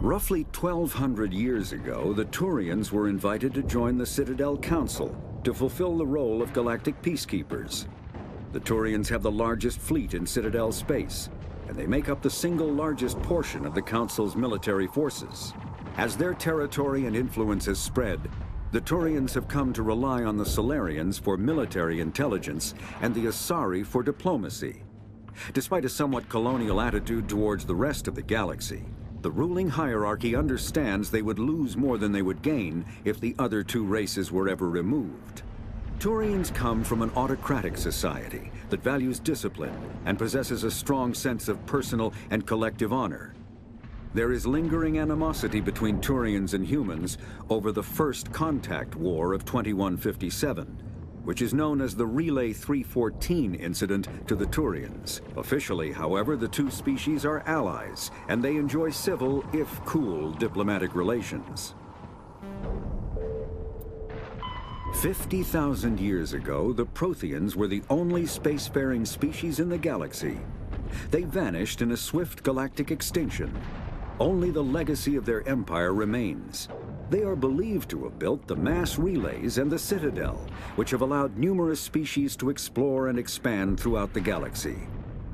Roughly 1,200 years ago, the Turians were invited to join the Citadel Council to fulfill the role of galactic peacekeepers. The Turians have the largest fleet in Citadel space, and they make up the single largest portion of the Council's military forces. As their territory and influence has spread, the Turians have come to rely on the Solarians for military intelligence and the Asari for diplomacy. Despite a somewhat colonial attitude towards the rest of the galaxy, the ruling hierarchy understands they would lose more than they would gain if the other two races were ever removed. Turians come from an autocratic society that values discipline and possesses a strong sense of personal and collective honor. There is lingering animosity between Turians and humans over the First Contact War of 2157, which is known as the Relay 314 incident to the Turians. Officially, however, the two species are allies, and they enjoy civil, if cool, diplomatic relations. 50,000 years ago, the Protheans were the only spacefaring species in the galaxy. They vanished in a swift galactic extinction. Only the legacy of their empire remains. They are believed to have built the mass relays and the Citadel, which have allowed numerous species to explore and expand throughout the galaxy.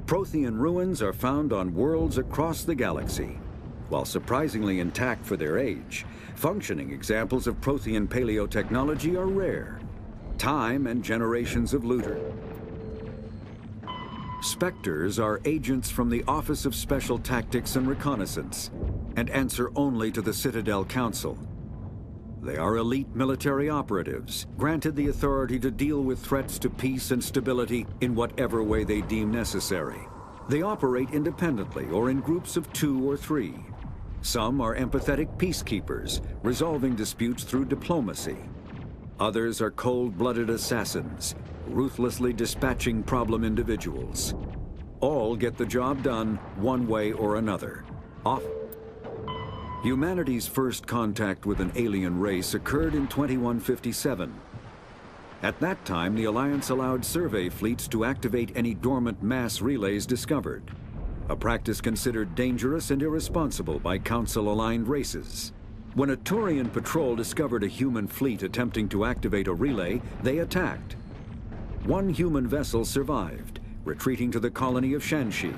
Prothean ruins are found on worlds across the galaxy. While surprisingly intact for their age, functioning examples of Prothean paleotechnology are rare. Time and generations of looter. Spectres are agents from the Office of Special Tactics and Reconnaissance, and answer only to the Citadel Council. They are elite military operatives, granted the authority to deal with threats to peace and stability in whatever way they deem necessary. They operate independently or in groups of 2 or 3. Some are empathetic peacekeepers, resolving disputes through diplomacy. Others are cold-blooded assassins, ruthlessly dispatching problem individuals. All get the job done one way or another. Humanity's first contact with an alien race occurred in 2157. At that time, the Alliance allowed survey fleets to activate any dormant mass relays discovered, a practice considered dangerous and irresponsible by Council-aligned races. When a Turian patrol discovered a human fleet attempting to activate a relay, they attacked. One human vessel survived, retreating to the colony of Shanxi.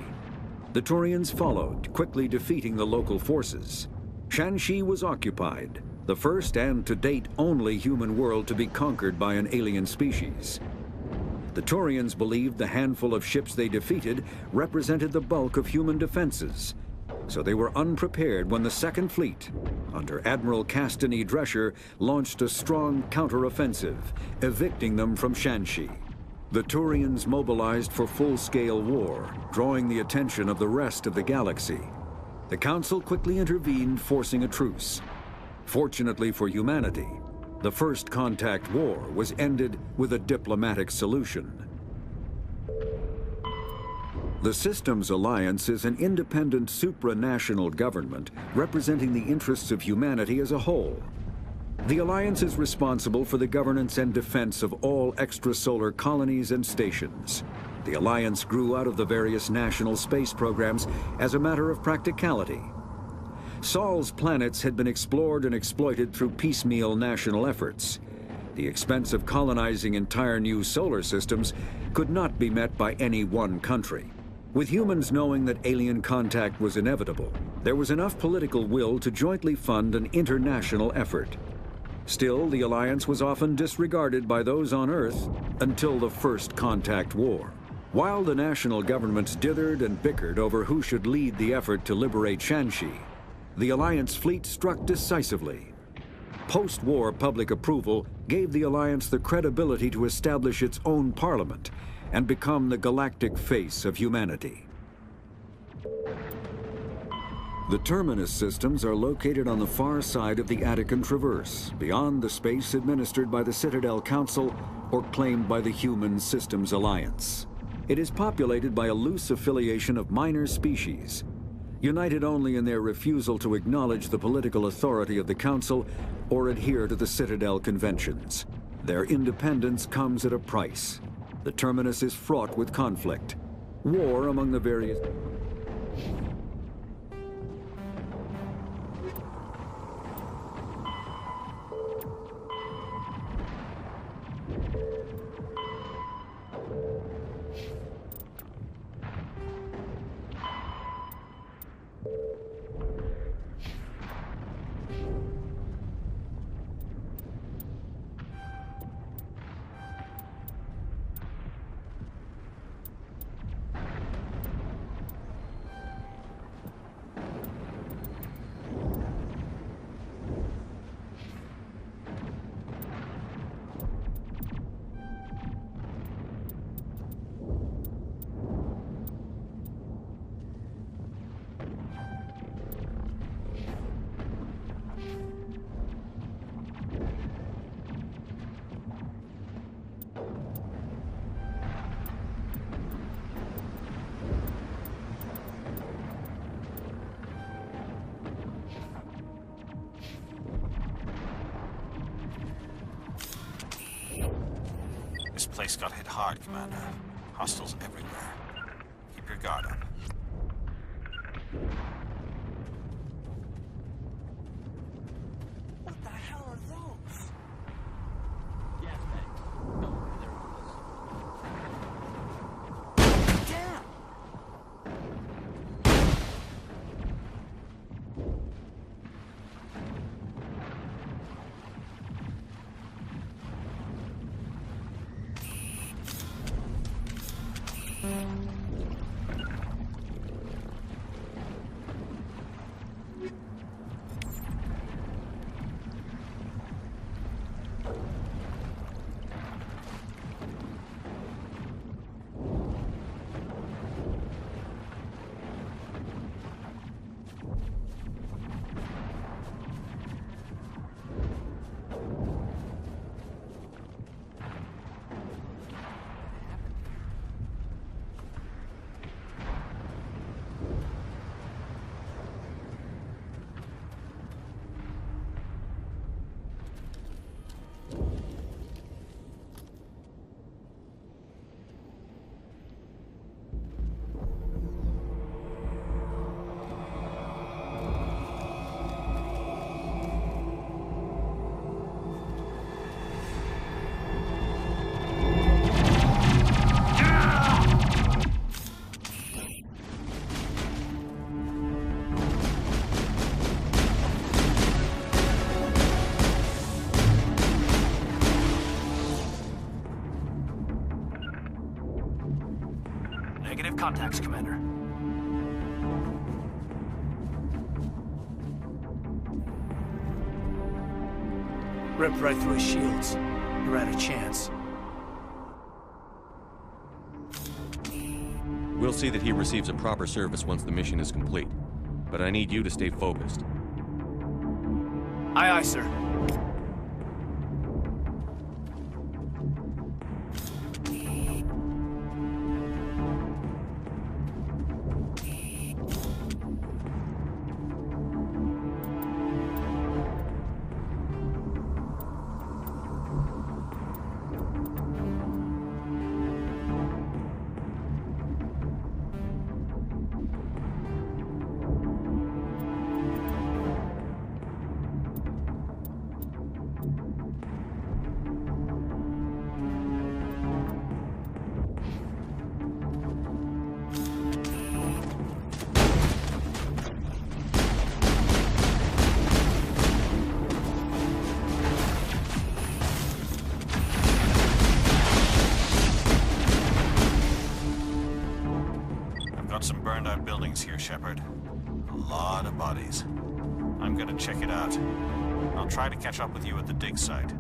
The Turians followed, quickly defeating the local forces. Shanxi was occupied, the first and to date only human world to be conquered by an alien species. The Turians believed the handful of ships they defeated represented the bulk of human defenses, so they were unprepared when the Second Fleet, under Admiral Castany Drescher, launched a strong counteroffensive, evicting them from Shanxi. The Turians mobilized for full-scale war, drawing the attention of the rest of the galaxy. The Council quickly intervened, forcing a truce. Fortunately for humanity, the First Contact War was ended with a diplomatic solution. The Systems Alliance is an independent supranational government representing the interests of humanity as a whole. The Alliance is responsible for the governance and defense of all extrasolar colonies and stations. The Alliance grew out of the various national space programs as a matter of practicality. Sol's planets had been explored and exploited through piecemeal national efforts. The expense of colonizing entire new solar systems could not be met by any one country. With humans knowing that alien contact was inevitable, there was enough political will to jointly fund an international effort. Still, the Alliance was often disregarded by those on Earth until the First Contact War. While the national governments dithered and bickered over who should lead the effort to liberate Shanxi, the Alliance fleet struck decisively. Post-war public approval gave the Alliance the credibility to establish its own parliament and become the galactic face of humanity. The terminus systems are located on the far side of the Attican Traverse, beyond the space administered by the Citadel Council or claimed by the Human Systems Alliance. It is populated by a loose affiliation of minor species, united only in their refusal to acknowledge the political authority of the Council or adhere to the Citadel Conventions. Their independence comes at a price. The terminus is fraught with conflict, war among the various... place got hit hard, Commander. Hostiles everywhere. Keep your guard up. What the hell are those? Gas tanks. Don't worry, they're harmless. Damn! Negative contacts, Commander. Ripped right through his shields. You're out of chance. We'll see that he receives a proper service once the mission is complete. But I need you to stay focused. Aye, aye, sir. Got some burned out buildings here, Shepard. A lot of bodies. I'm gonna check it out. I'll try to catch up with you at the dig site.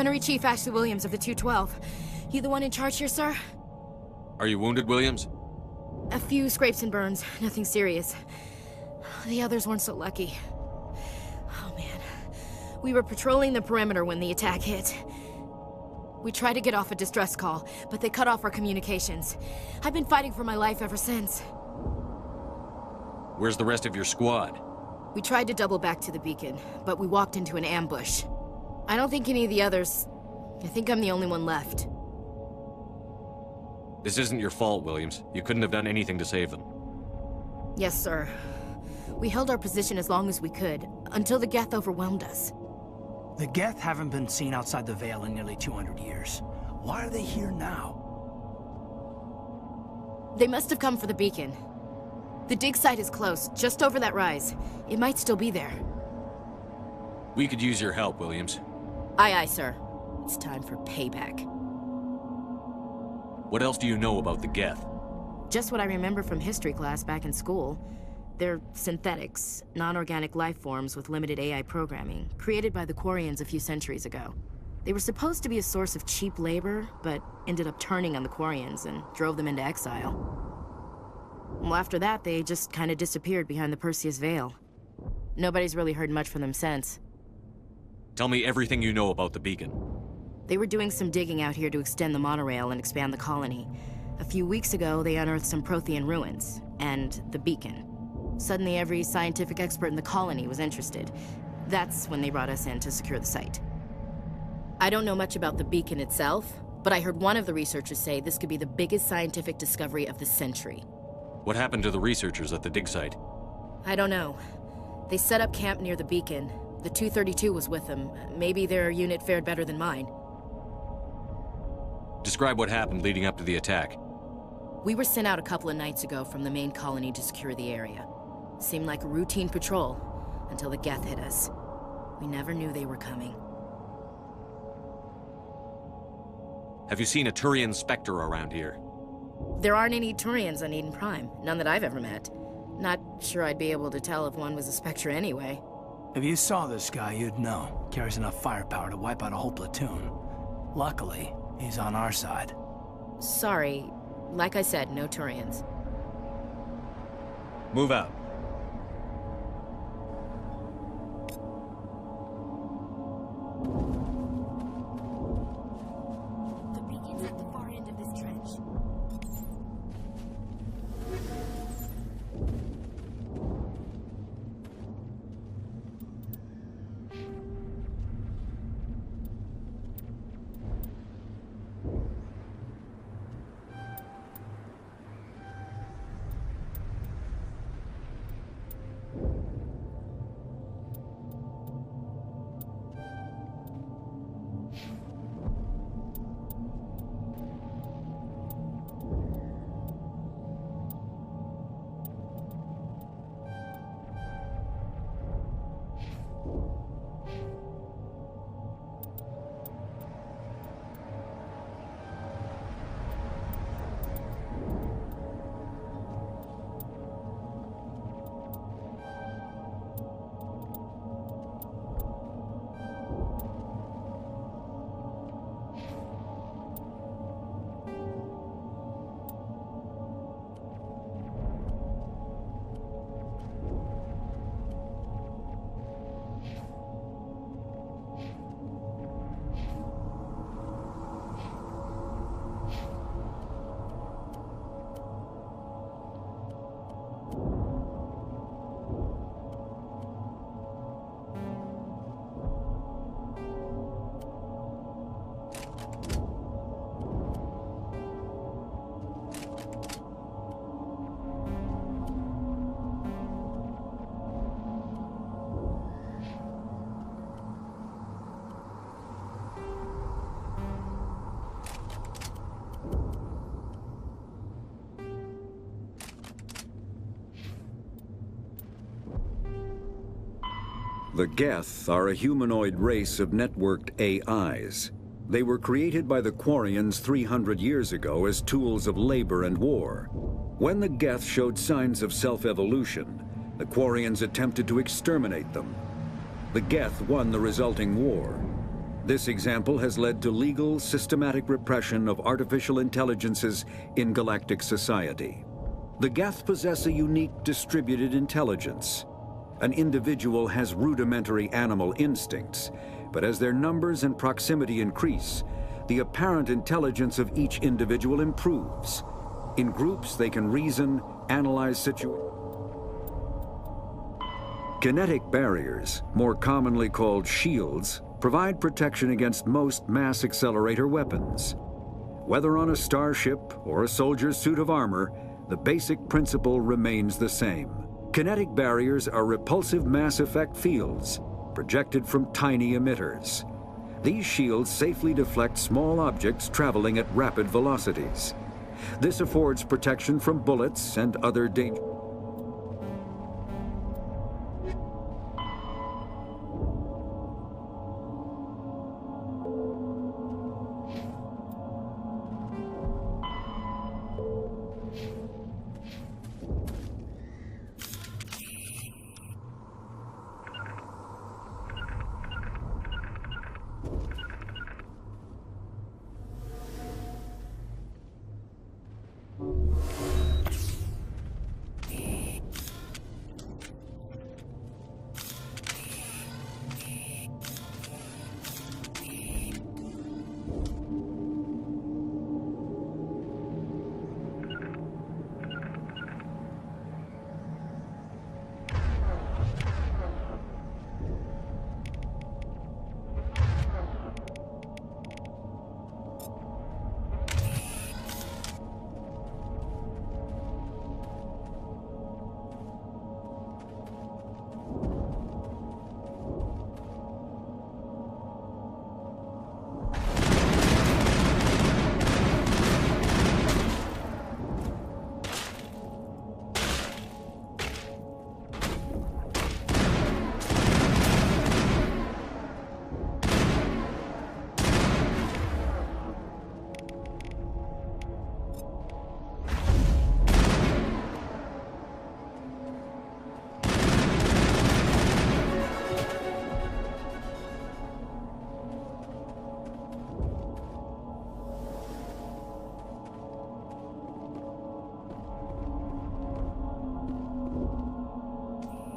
Gunnery Chief Ashley Williams of the 212. You the one in charge here, sir? Are you wounded, Williams? A few scrapes and burns, nothing serious. The others weren't so lucky. Oh man. We were patrolling the perimeter when the attack hit. We tried to get off a distress call, but they cut off our communications. I've been fighting for my life ever since. Where's the rest of your squad? We tried to double back to the beacon, but we walked into an ambush. I don't think any of the others... I think I'm the only one left. This isn't your fault, Williams. You couldn't have done anything to save them. Yes, sir. We held our position as long as we could, until the Geth overwhelmed us. The Geth haven't been seen outside the Veil in nearly 200 years. Why are they here now? They must have come for the beacon. The dig site is close, just over that rise. It might still be there. We could use your help, Williams. Aye, aye, sir. It's time for payback. What else do you know about the Geth? Just what I remember from history class back in school. They're synthetics, non-organic life forms with limited AI programming, created by the Quarians a few centuries ago. They were supposed to be a source of cheap labor, but ended up turning on the Quarians and drove them into exile. Well, after that, they just kind of disappeared behind the Perseus Veil. Nobody's really heard much from them since. Tell me everything you know about the beacon. They were doing some digging out here to extend the monorail and expand the colony. A few weeks ago, they unearthed some Prothean ruins, and the beacon. Suddenly, every scientific expert in the colony was interested. That's when they brought us in to secure the site. I don't know much about the beacon itself, but I heard one of the researchers say this could be the biggest scientific discovery of the century. What happened to the researchers at the dig site? I don't know. They set up camp near the beacon. The 232 was with them. Maybe their unit fared better than mine. Describe what happened leading up to the attack. We were sent out a couple of nights ago from the main colony to secure the area. Seemed like a routine patrol, until the Geth hit us. We never knew they were coming. Have you seen a Turian Spectre around here? There aren't any Turians on Eden Prime, none that I've ever met. Not sure I'd be able to tell if one was a Spectre anyway. If you saw this guy, you'd know. Carries enough firepower to wipe out a whole platoon. Luckily, he's on our side. Sorry. Like I said, no Turians. Move out. The beacon's at the far end of this trench. The Geth are a humanoid race of networked AIs. They were created by the Quarians 300 years ago as tools of labor and war. When the Geth showed signs of self-evolution, the Quarians attempted to exterminate them. The Geth won the resulting war. This example has led to legal, systematic repression of artificial intelligences in galactic society. The Geth possess a unique distributed intelligence. An individual has rudimentary animal instincts, but as their numbers and proximity increase, the apparent intelligence of each individual improves. In groups, they can reason, analyze situations. Kinetic barriers, more commonly called shields, provide protection against most mass accelerator weapons. Whether on a starship or a soldier's suit of armor, the basic principle remains the same. Kinetic barriers are repulsive mass effect fields, projected from tiny emitters. These shields safely deflect small objects traveling at rapid velocities. This affords protection from bullets and other dangers.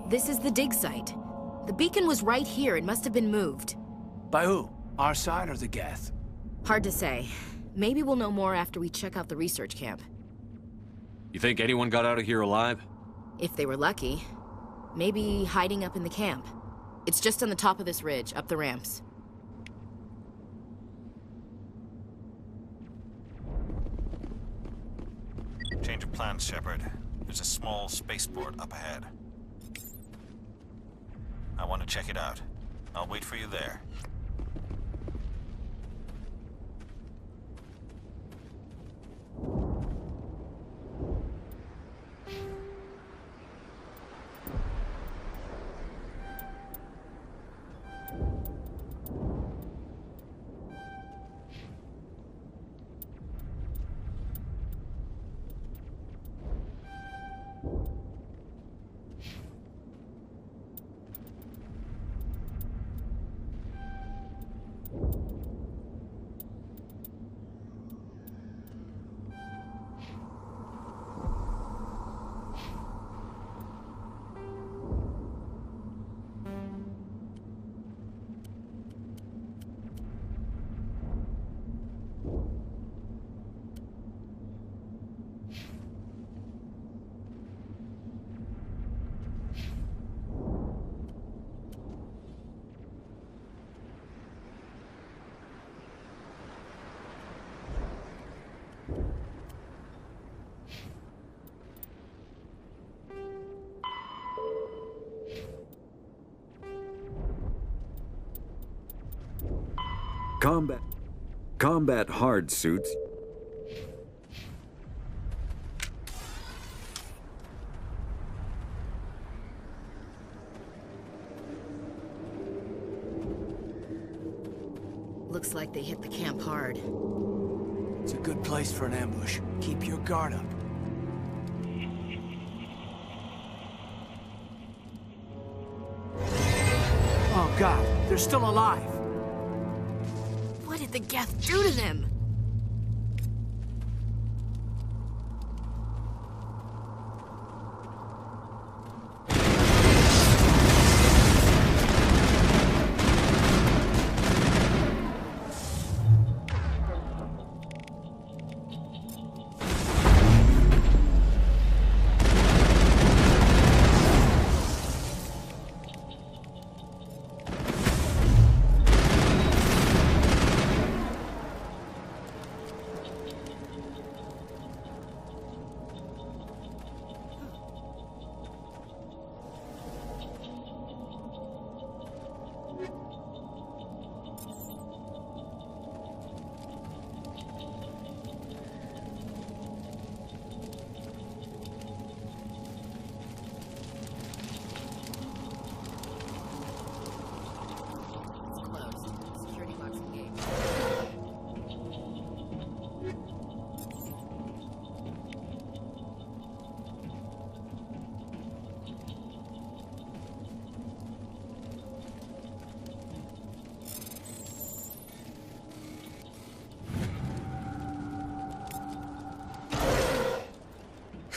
This is the dig site. The beacon was right here. It must have been moved. By who? Our side or the Geth? Hard to say. Maybe we'll know more after we check out the research camp. You think anyone got out of here alive? If they were lucky. Maybe hiding up in the camp. It's just on the top of this ridge, up the ramps. Change of plans, Shepard. There's a small spaceport up ahead. I want to check it out. I'll wait for you there. Combat hard suits. Looks like they hit the camp hard. It's a good place for an ambush. Keep your guard up. Oh God, they're still alive. did the Geth do to them?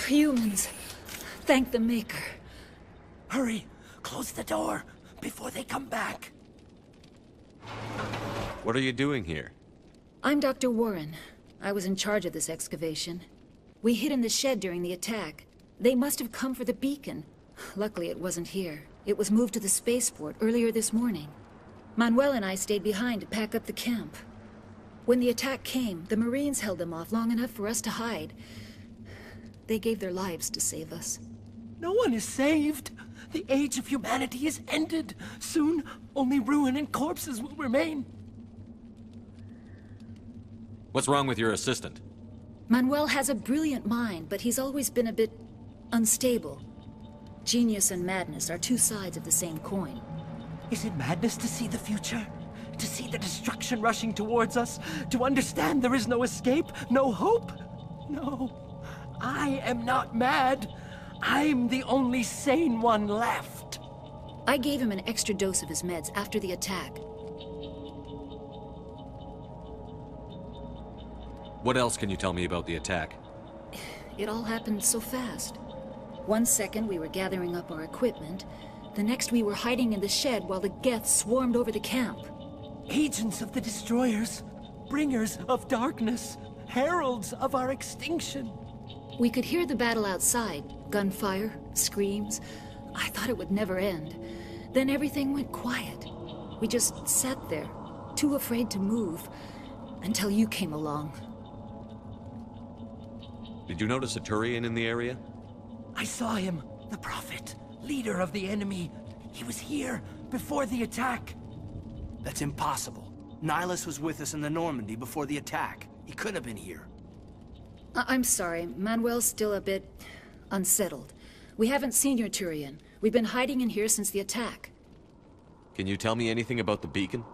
Humans. Thank the Maker. Hurry! Close the door before they come back. What are you doing here? I'm Dr. Warren. I was in charge of this excavation. We hid in the shed during the attack. They must have come for the beacon. Luckily, it wasn't here. It was moved to the spaceport earlier this morning. Manuel and I stayed behind to pack up the camp. When the attack came, the Marines held them off long enough for us to hide. They gave their lives to save us. No one is saved. The age of humanity is ended. Soon, only ruin and corpses will remain. What's wrong with your assistant? Manuel has a brilliant mind, but he's always been a bit unstable. Genius and madness are two sides of the same coin. Is it madness to see the future? To see the destruction rushing towards us? To understand there is no escape? No hope? No. I am not mad. I'm the only sane one left. I gave him an extra dose of his meds after the attack. What else can you tell me about the attack? It all happened so fast. 1 second we were gathering up our equipment. The next we were hiding in the shed while the Geth swarmed over the camp. Agents of the Destroyers. Bringers of darkness. Heralds of our extinction. We could hear the battle outside. Gunfire, screams. I thought it would never end. Then everything went quiet. We just sat there, too afraid to move, until you came along. Did you notice a Turian in the area? I saw him, the Prophet, leader of the enemy. He was here before the attack. That's impossible. Nihilus was with us in the Normandy before the attack. He couldn't have been here. I'm sorry, Manuel's still a bit unsettled. We haven't seen your Turian. We've been hiding in here since the attack. Can you tell me anything about the beacon?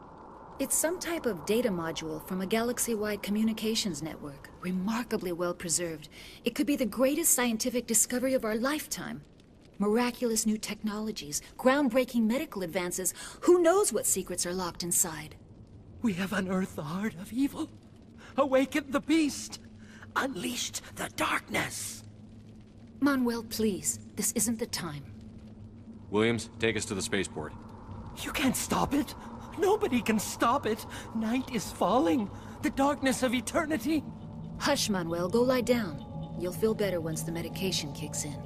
It's some type of data module from a galaxy-wide communications network. Remarkably well preserved. It could be the greatest scientific discovery of our lifetime. Miraculous new technologies, groundbreaking medical advances. Who knows what secrets are locked inside? We have unearthed the heart of evil. Awakened the beast. Unleashed the darkness. Manuel, please. This isn't the time. Williams, take us to the spaceport. You can't stop it. Nobody can stop it. Night is falling. The darkness of eternity. Hush, Manuel. Go lie down. You'll feel better once the medication kicks in.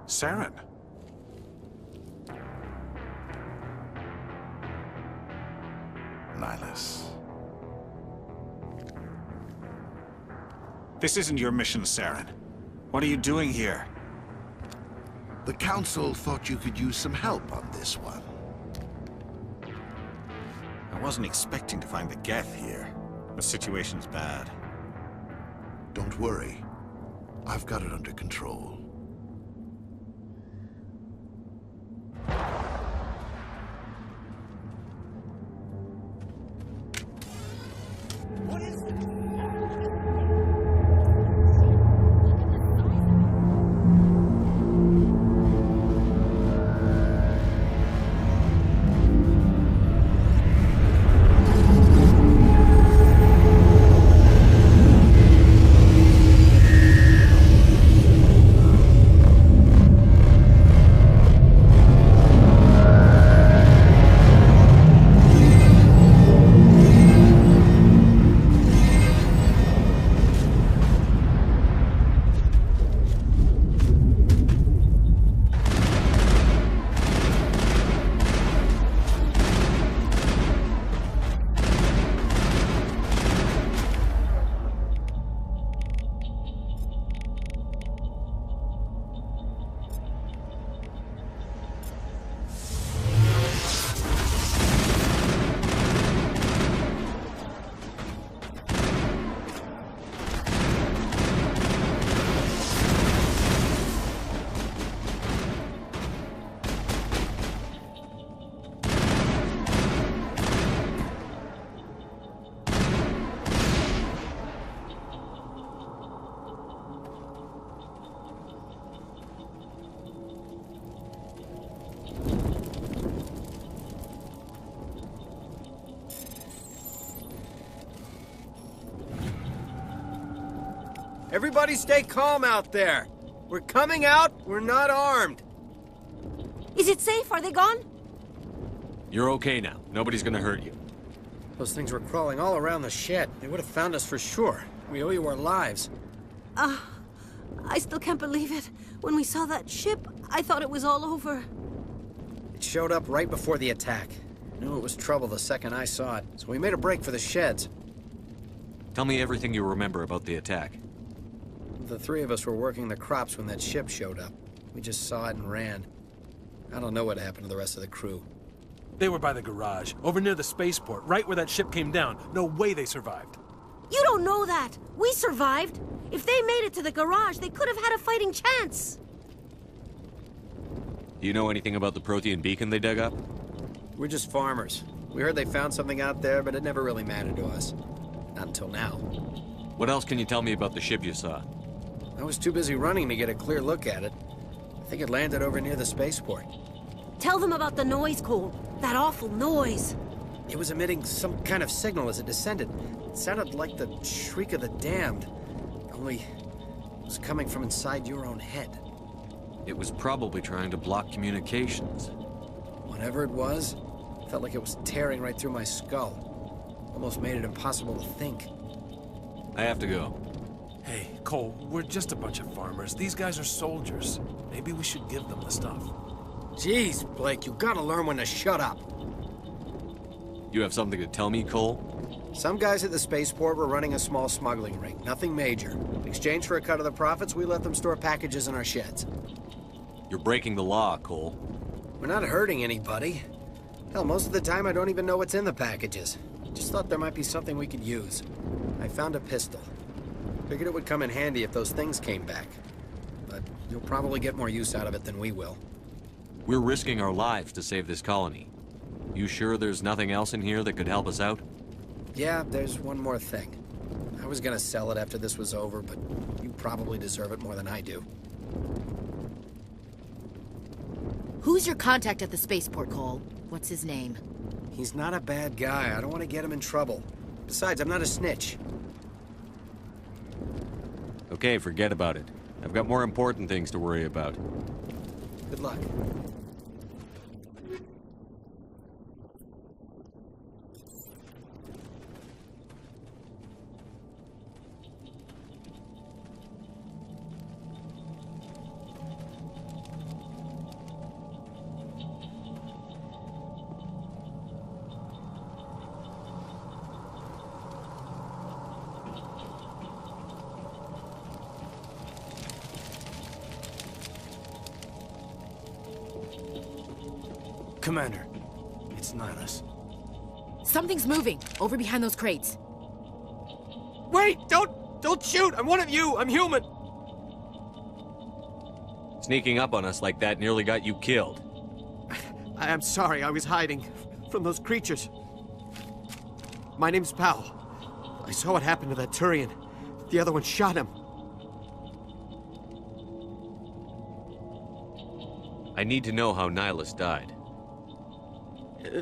Saren. Nihilus. This isn't your mission, Saren. What are you doing here? The Council thought you could use some help on this one. I wasn't expecting to find the Geth here. The situation's bad. Don't worry. I've got it under control. Everybody stay calm out there. We're coming out, we're not armed. Is it safe? Are they gone? You're okay now. Nobody's gonna hurt you. Those things were crawling all around the shed. They would have found us for sure. We owe you our lives. I still can't believe it. When we saw that ship, I thought it was all over. It showed up right before the attack. Knew it was trouble the second I saw it, so we made a break for the sheds. Tell me everything you remember about the attack. The three of us were working the crops when that ship showed up. We just saw it and ran. I don't know what happened to the rest of the crew. They were by the garage, over near the spaceport, right where that ship came down. No way they survived. You don't know that. We survived. If they made it to the garage, they could have had a fighting chance. Do you know anything about the Protean beacon they dug up? We're just farmers. We heard they found something out there, but it never really mattered to us. Not until now. What else can you tell me about the ship you saw? I was too busy running to get a clear look at it. I think it landed over near the spaceport. Tell them about the noise, Cole. That awful noise. It was emitting some kind of signal as it descended. It sounded like the shriek of the damned. Only it was coming from inside your own head. It was probably trying to block communications. Whatever it was, felt like it was tearing right through my skull. Almost made it impossible to think. I have to go. Hey, Cole, we're just a bunch of farmers. These guys are soldiers. Maybe we should give them the stuff. Jeez, Blake, you gotta learn when to shut up. You have something to tell me, Cole? Some guys at the spaceport were running a small smuggling ring. Nothing major. In exchange for a cut of the profits, we let them store packages in our sheds. You're breaking the law, Cole. We're not hurting anybody. Hell, most of the time I don't even know what's in the packages. Just thought there might be something we could use. I found a pistol. Figured it would come in handy if those things came back. But you'll probably get more use out of it than we will. We're risking our lives to save this colony. You sure there's nothing else in here that could help us out? Yeah, there's one more thing. I was gonna sell it after this was over, but you probably deserve it more than I do. Who's your contact at the spaceport, Cole? What's his name? He's not a bad guy. I don't want to get him in trouble. Besides, I'm not a snitch. Okay, forget about it. I've got more important things to worry about. Good luck. Commander, it's Nihilus. Something's moving, over behind those crates. Wait! Don't shoot! I'm one of you! I'm human! Sneaking up on us like that nearly got you killed. I'm sorry, I was hiding from those creatures. My name's Powell. I saw what happened to that Turian. The other one shot him. I need to know how Nihilus died.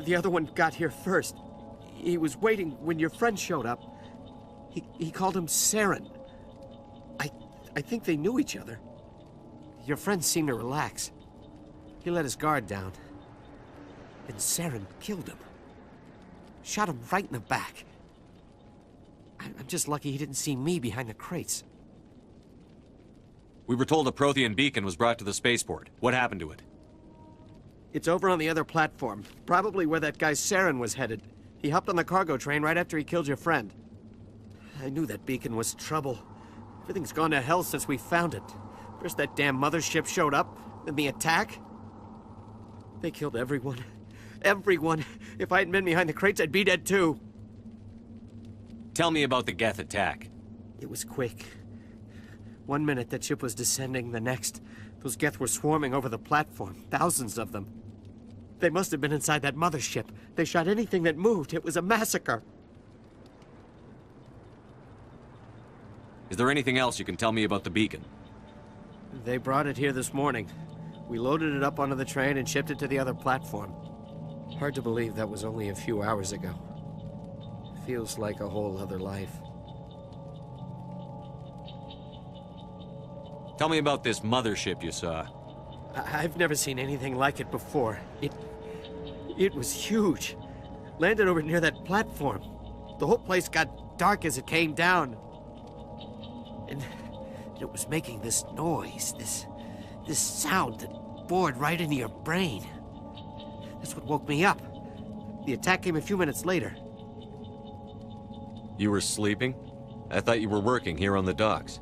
The other one got here first. He was waiting when your friend showed up. He called him Saren. I think they knew each other. Your friend seemed to relax. He let his guard down. And Saren killed him. Shot him right in the back. I'm just lucky he didn't see me behind the crates. We were told a Prothean beacon was brought to the spaceport. What happened to it? It's over on the other platform. Probably where that guy Saren was headed. He hopped on the cargo train right after he killed your friend. I knew that beacon was trouble. Everything's gone to hell since we found it. First that damn mothership showed up, then the attack. They killed everyone. Everyone. If I hadn't been behind the crates, I'd be dead too. Tell me about the Geth attack. It was quick. 1 minute that ship was descending, the next, those Geth were swarming over the platform. Thousands of them. They must have been inside that mothership. They shot anything that moved. It was a massacre. Is there anything else you can tell me about the beacon? They brought it here this morning. We loaded it up onto the train and shipped it to the other platform. Hard to believe that was only a few hours ago. Feels like a whole other life. Tell me about this mothership you saw. I've never seen anything like it before. It was huge. Landed over near that platform. The whole place got dark as it came down. And it was making this noise, this sound that bored right into your brain. That's what woke me up. The attack came a few minutes later. You were sleeping? I thought you were working here on the docks.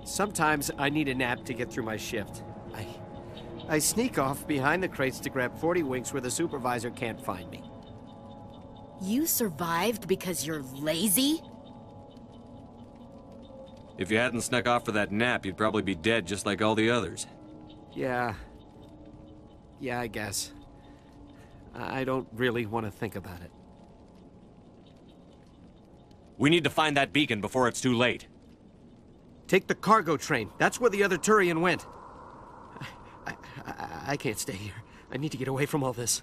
Sometimes I need a nap to get through my shift. I sneak off behind the crates to grab 40 winks where the supervisor can't find me. You survived because you're lazy? If you hadn't snuck off for that nap, you'd probably be dead just like all the others. Yeah, I guess. I don't really want to think about it. We need to find that beacon before it's too late. Take the cargo train. That's where the other Turian went. I can't stay here. I need to get away from all this.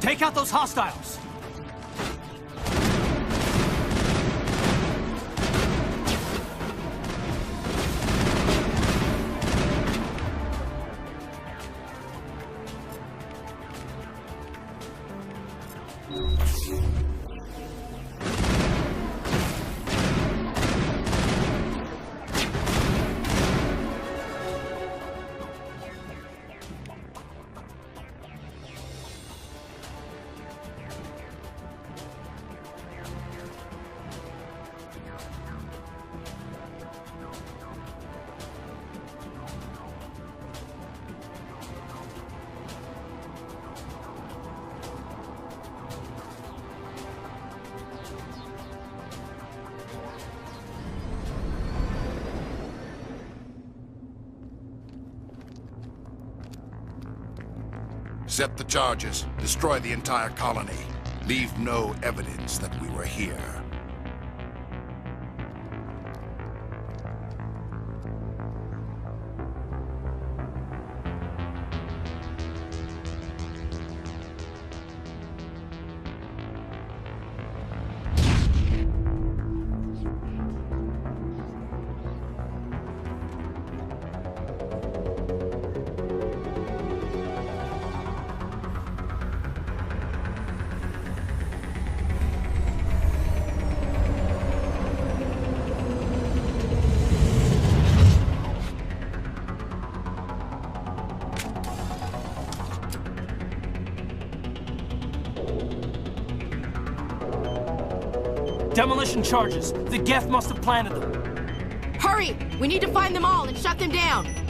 Take out those hostiles! Set the charges. Destroy the entire colony. Leave no evidence that we were here. Demolition charges. The Geth must have planted them. Hurry! We need to find them all and shut them down!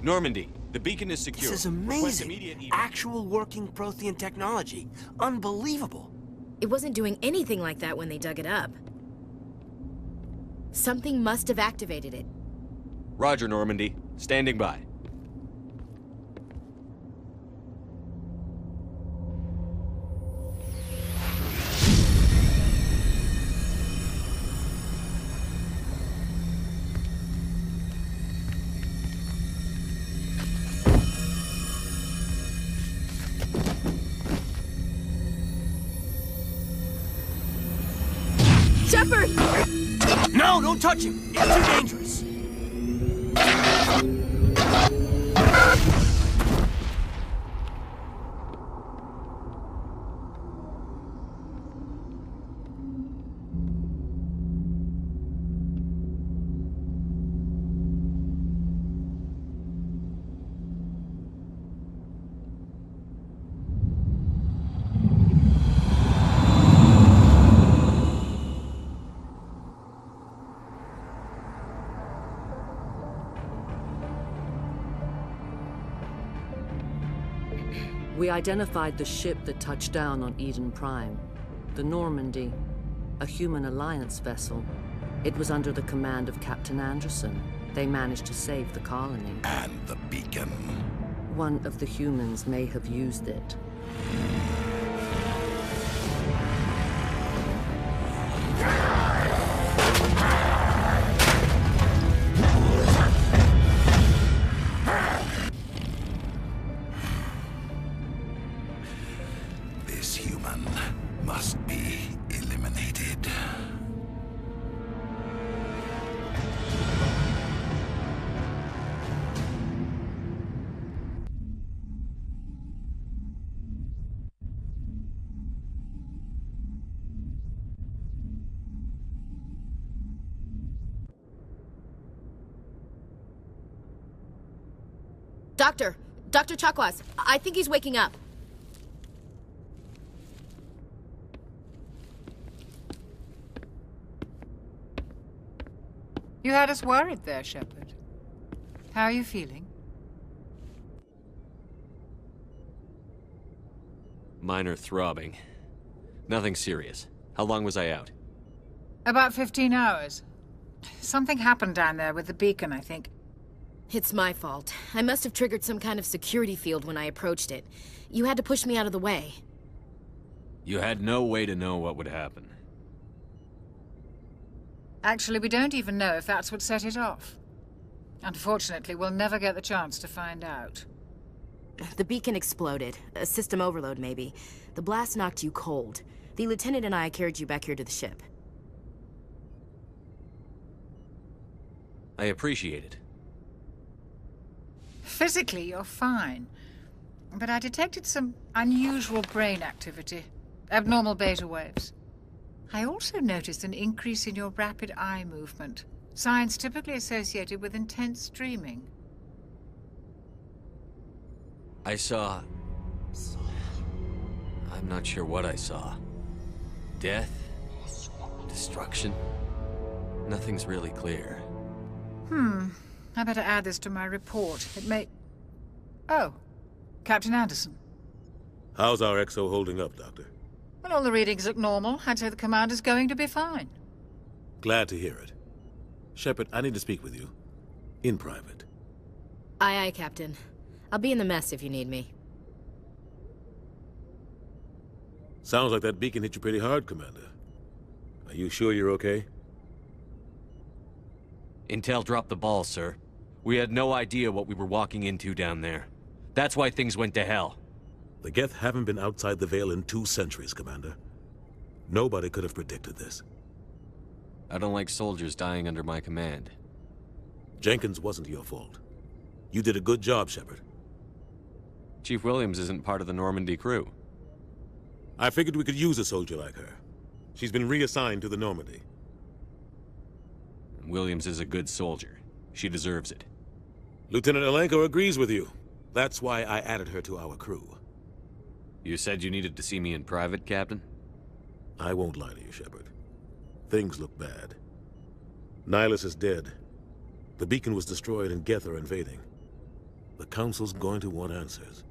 Normandy, the beacon is secure. This is Request amazing. immediate evac. Actual working Prothean technology. Unbelievable. It wasn't doing anything like that when they dug it up. Something must have activated it. Roger, Normandy. Standing by. Shepard! No, don't touch him. It's too dangerous. We identified the ship that touched down on Eden Prime. The Normandy, a human alliance vessel. It was under the command of Captain Anderson. They managed to save the colony. And the beacon. One of the humans may have used it. This human must be eliminated. Dr. Chakwas, I think he's waking up. You had us worried there, Shepard. How are you feeling? Minor throbbing. Nothing serious. How long was I out? About 15 hours. Something happened down there with the beacon, I think. It's my fault. I must have triggered some kind of security field when I approached it. You had to push me out of the way. You had no way to know what would happen. Actually, we don't even know if that's what set it off. Unfortunately, we'll never get the chance to find out. The beacon exploded. A system overload, maybe. The blast knocked you cold. The lieutenant and I carried you back here to the ship. I appreciate it. Physically, you're fine. But I detected some unusual brain activity. Abnormal beta waves. I also noticed an increase in your rapid eye movement. Signs typically associated with intense dreaming. I saw... I'm not sure what I saw. Death? Destruction? Nothing's really clear. I better add this to my report. It may... Oh, Captain Anderson. How's our XO holding up, Doctor? Well, all the readings look normal. I'd say the commander's going to be fine. Glad to hear it. Shepard, I need to speak with you. In private. Aye, aye, Captain. I'll be in the mess if you need me. Sounds like that beacon hit you pretty hard, Commander. Are you sure you're okay? Intel dropped the ball, sir. We had no idea what we were walking into down there. That's why things went to hell. The Geth haven't been outside the Veil in 2 centuries, Commander. Nobody could have predicted this. I don't like soldiers dying under my command. Jenkins wasn't your fault. You did a good job, Shepard. Chief Williams isn't part of the Normandy crew. I figured we could use a soldier like her. She's been reassigned to the Normandy. Williams is a good soldier. She deserves it. Lieutenant Alenko agrees with you. That's why I added her to our crew. You said you needed to see me in private, Captain? I won't lie to you, Shepard. Things look bad. Nihilus is dead. The beacon was destroyed and Geth are invading. The Council's going to want answers.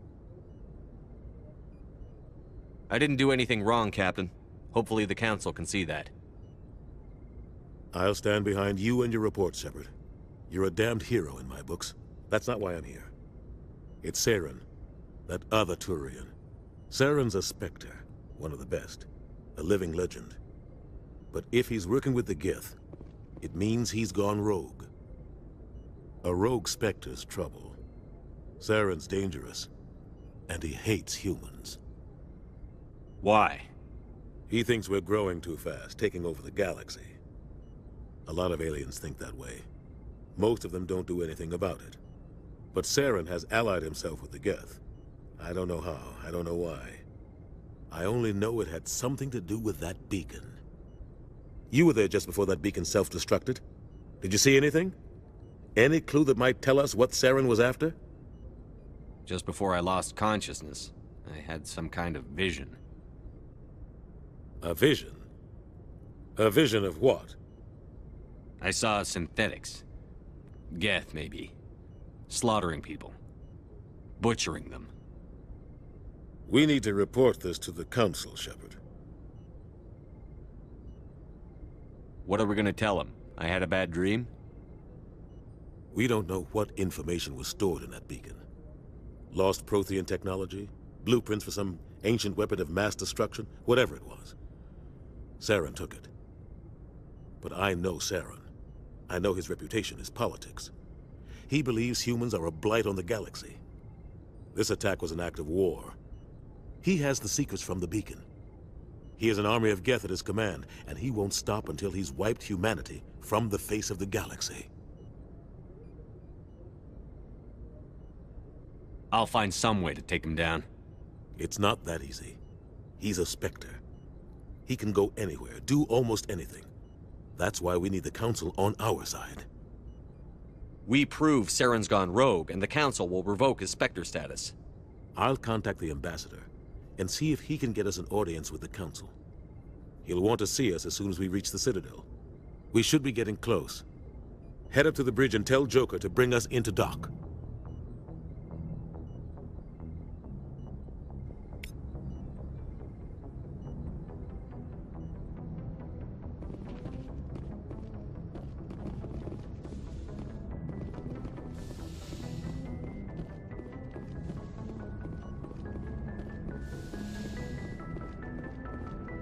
I didn't do anything wrong, Captain. Hopefully the Council can see that. I'll stand behind you and your report, Shepard. You're a damned hero in my books. That's not why I'm here. It's Saren, that other Turian. Saren's a Spectre, one of the best, a living legend. But if he's working with the Gith, it means he's gone rogue. A rogue Spectre's trouble. Saren's dangerous, and he hates humans. Why? He thinks we're growing too fast, taking over the galaxy. A lot of aliens think that way. Most of them don't do anything about it. But Saren has allied himself with the Geth. I don't know how, I don't know why. I only know it had something to do with that beacon. You were there just before that beacon self-destructed. Did you see anything? Any clue that might tell us what Saren was after? Just before I lost consciousness, I had some kind of vision. A vision? A vision of what? I saw synthetics. Geth, maybe. Slaughtering people. Butchering them. We need to report this to the Council, Shepard. What are we gonna tell them? I had a bad dream? We don't know what information was stored in that beacon. Lost Prothean technology? Blueprints for some ancient weapon of mass destruction? Whatever it was. Saren took it. But I know Saren. I know his reputation is politics. He believes humans are a blight on the galaxy. This attack was an act of war. He has the secrets from the beacon. He has an army of Geth at his command, and he won't stop until he's wiped humanity from the face of the galaxy. I'll find some way to take him down. It's not that easy. He's a Spectre. He can go anywhere, do almost anything. That's why we need the Council on our side. We prove Saren's gone rogue, and the Council will revoke his Spectre status. I'll contact the Ambassador and see if he can get us an audience with the Council. He'll want to see us as soon as we reach the Citadel. We should be getting close. Head up to the bridge and tell Joker to bring us into dock.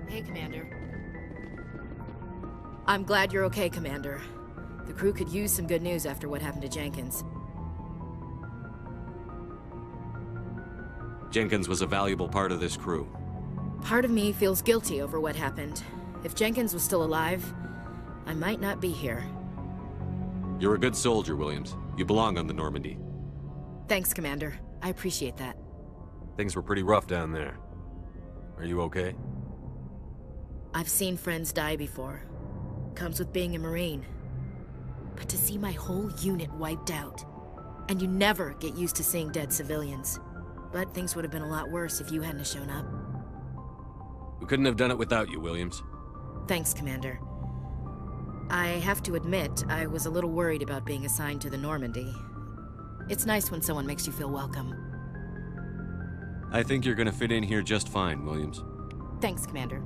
Hey, Commander. I'm glad you're okay, Commander. The crew could use some good news after what happened to Jenkins. Jenkins was a valuable part of this crew. Part of me feels guilty over what happened. If Jenkins was still alive, I might not be here. You're a good soldier, Williams. You belong on the Normandy. Thanks, Commander. I appreciate that. Things were pretty rough down there. Are you okay? I've seen friends die before. Comes with being a Marine. But to see my whole unit wiped out, and you never get used to seeing dead civilians. But things would have been a lot worse if you hadn't shown up. We couldn't have done it without you, Williams. Thanks, Commander. I have to admit, I was a little worried about being assigned to the Normandy. It's nice when someone makes you feel welcome. I think you're gonna fit in here just fine, Williams. Thanks, Commander.